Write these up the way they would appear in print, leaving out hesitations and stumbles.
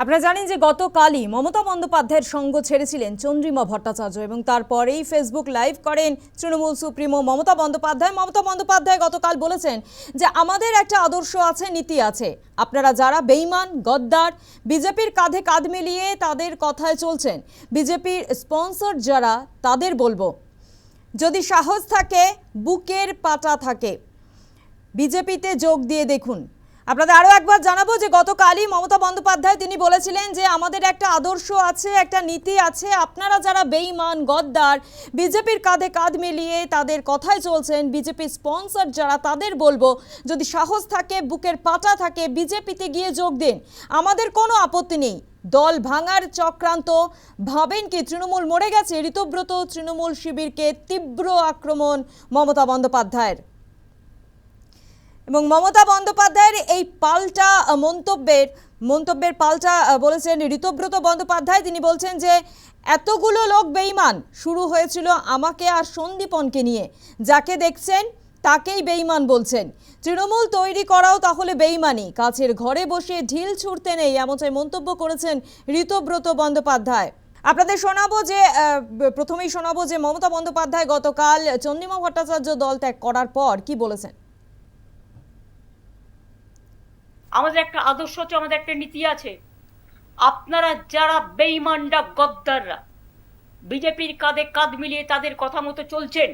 আপনারা জানেন যে গতকালই মমতা বন্দ্যোপাধ্যায়ের সঙ্গ ছেড়েছিলেন চন্দ্রিমা ভট্টাচার্য এবং তারপরেই ফেসবুক লাইভ করেন তৃণমূল সুপ্রিমো মমতা বন্দ্যোপাধ্যায় গতকাল বলেছেন যে আমাদের একটা আদর্শ আছে, নীতি আছে। আপনারা যারা বেঈমান, গদ্দার, বিজেপির কাঁধে কাঁধ মিলিয়ে তাদের কথায় চলছেন, বিজেপির স্পন্সর যারা, তাদের বলবো, যদি সাহস থাকে, বুকের পাটা থাকে, বিজেপিতে যোগ দিয়ে দেখুন। আপনাদের আরও একবার জানাবো যে গতকালই মমতা বন্দ্যোপাধ্যায় তিনি বলেছিলেন যে আমাদের একটা আদর্শ আছে, একটা নীতি আছে। আপনারা যারা বেঈমান, গদ্দার, বিজেপির কাঁধে কাঁধ মিলিয়ে তাদের কথায় চলছেন, বিজেপি স্পন্সর যারা, তাদের বলবো, যদি সাহস থাকে, বুকের পাটা থাকে, বিজেপিতে গিয়ে যোগ দিন। আমাদের কোনো আপত্তি নেই। দল ভাঙার চক্রান্ত ভাবেন কি তৃণমূল মরে গেছে? ঋতব্রত তৃণমূল শিবিরকে তীব্র আক্রমণ মমতা বন্দ্যোপাধ্যায়ের। এবং মমতা বন্দ্যোপাধ্যায়ের এই পাল্টা মন্তব্যের পাল্টা বলেছেন ঋতব্রত বন্দ্যোপাধ্যায়। তিনি বলছেন যে এতগুলো লোক বেঈমান, শুরু হয়েছিল আমাকে আর সন্দীপনকে নিয়ে, যাকে দেখছেন তাকেই বেঈমান বলছেন। তৃণমূল তৈরি করাও তাহলে বেঈমানি, কাছের ঘরে বসে ঢিল ছুঁড়তে নেই, এমনটাই মন্তব্য করেছেন ঋতব্রত বন্দ্যোপাধ্যায়। আপনাদের প্রথমেই শোনাবো যে মমতা বন্দ্যোপাধ্যায় গতকাল চন্দ্রিমা ভট্টাচার্য দল ত্যাগ করার পর কি বলেছেন। আমাদের একটা আদর্শ আছে, আমাদের একটা নীতি আছে। আপনারা যারা বেঈমানরা, গদ্দাররা, বিজেপির কাঁধে কাঁধ মিলিয়ে তাদের কথা মতো চলছেন,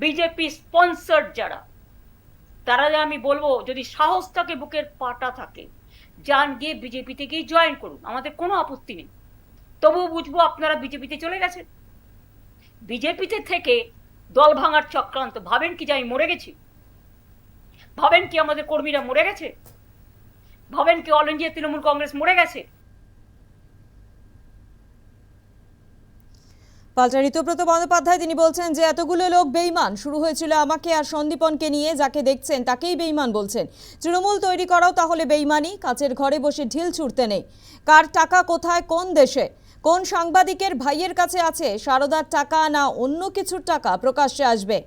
বিজেপি স্পন্সর যারা, তারা আমি বলবো, যদি সাহস থাকে, বুকের পাটা থাকে, যান গিয়ে বিজেপিতে গিয়ে জয়েন করুন। আমাদের কোনো আপত্তি নেই। তবুও বুঝবো আপনারা বিজেপিতে চলে গেছেন। বিজেপিতে থেকে দল ভাঙার চক্রান্ত ভাবেন কি যে আমি মরে গেছি? ভাবেন কি আমাদের কর্মীরা মরে গেছে? ভাবেন কি অল ইন্ডিয়া তৃণমূল কংগ্রেস মরে গেছে? পাল্টা ঋতব্রত বন্দ্যোপাধ্যায় তিনি বলছেন যে এতগুলো লোক বেঈমান, শুরু হয়েছিল আমাকে আর সন্দীপনকে নিয়ে, যাকে দেখছেন তাকেই বেঈমান বলছেন। তৃণমূল তৈরি করাও তাহলে বেঈমানি, কাছের ঘরে বসে ঢিল ছুঁড়তে নেই। কার টাকা কোথায়, কোন দেশে, কোন সাংবাদিকের ভাইয়ের কাছে আছে, সারদার টাকা না অন্য কিছুর টাকা প্রকাশ্যে আসবে।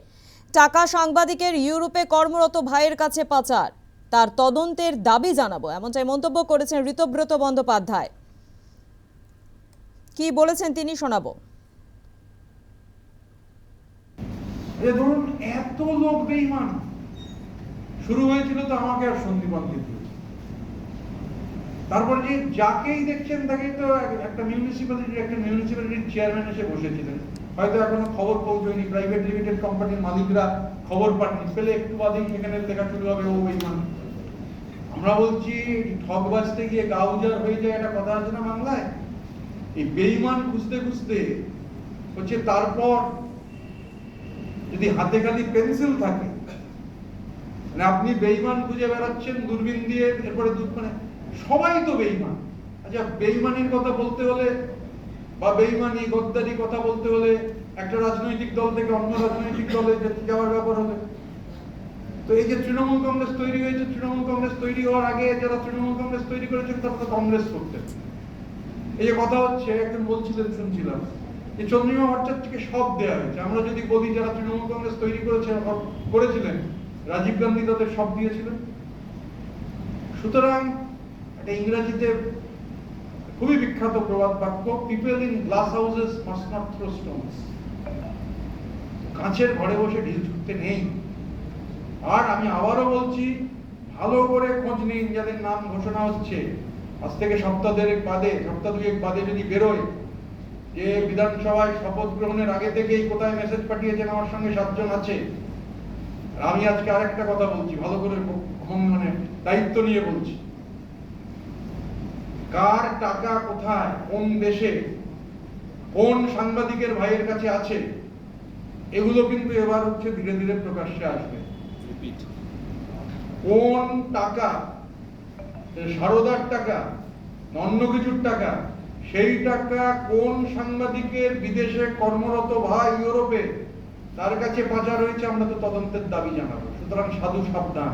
টাকা সাংবাদিকের ইউরোপে কর্মরত ভাইয়ের কাছে পাচার, তার তদন্তের দাবি জানাবো, এমনটাই মন্তব্য করেছেন ঋতব্রত বন্দ্যোপাধ্যায়। কি বলেছেন তিনি শোনাবো। ধরুন এত লোক বেঈমান, শুরু হয়েছিল তো আমাকে আর সন্দীপনকে দিয়ে। তারপর যে যাকেই দেখছেন তাকেই তো একটা মিউনিসিপ্যালিটির চেয়ারম্যান এসে বসেছিলেন, হয়তো এখনো খবর পৌঁছয়নি, প্রাইভেট লিমিটেড কোম্পানির মালিকরা খবর পাননি, পেলে একটু বাদেই সেখানে লেখা শুরু হবে ও বেঈমান। আমরা বলছি ঠক বাজতে গিয়ে গাউজার হয়ে যায়, একটা কথা আছে না বাংলায়। এই বেঈমান খুঁজতে খুঁজতে হচ্ছে, তারপর যদি হাতে খালি পেন্সিল থাকে, মানে আপনি বেঈমান খুঁজে বেড়াচ্ছেন দূরবীন দিয়ে, এরপরে মানে সবাই তো বেঈমান। আচ্ছা, বেঈমানির কথা বলতে হলে বা বেঈমানি, গদ্দারি কথা বলতে হলে একটা রাজনৈতিক দল থেকে অন্য রাজনৈতিক দলে যাওয়ার ব্যাপার হবে। তো এই যে তৃণমূল কংগ্রেস তৈরি হয়েছে, তৃণমূল কংগ্রেস তৈরি হওয়ার আগে যারা তৃণমূল কংগ্রেস তৈরি করেছেন তারা তো কংগ্রেস করতেন। এই যে কথা হচ্ছে, একজন বলছিলেন, শুনছিলাম যে চন্দ্রিমা ভট্টাচার্যকে সব দেওয়া হয়েছে। আমরা যদি বলি যারা তৃণমূল কংগ্রেস তৈরি করেছিলেন, রাজীব গান্ধী তাদের সব দিয়েছিলেন। সুতরাং একটা ইংরেজিতে খুবই বিখ্যাত প্রবাদ বাক্য, people in glass houses must not throw stones. কাঁচের ঘরে বসে ঢিল ছুটতে নেই। আর আমি আবারও বলছি, ভালো করে খোঁজ নিন যাদের নাম ঘোষণা হচ্ছে। আজ থেকে সপ্তাহ দুয়েক বাদে যদি বেরোয় যে বিধানসভায় শপথ গ্রহণের আগে থেকেই কোথায় মেসেজ পাঠিয়েছেন আমার সঙ্গে 7 জন আছে। আমি আজকে আরেকটা কথা বলছি, ভালো করে মানে দায়িত্ব নিয়ে বলছি, কার টাকা কোথায়, কোন দেশে, কোন সাংবাদিকের ভাইয়ের কাছে আছে, এগুলো কিন্তু এবার হচ্ছে ধীরে ধীরে প্রকাশ্যে আসবে। কোন টাকা, সারদার টাকা, অন্য কিছুর টাকা, সেই টাকা কোন সাংবাদিকের বিদেশে কর্মরত ভাই ইউরোপে, তার কাছে পাচার হয়েছে, আমরা তো তদন্তের দাবি জানাবো। সুতরাং সাধু সাবধান।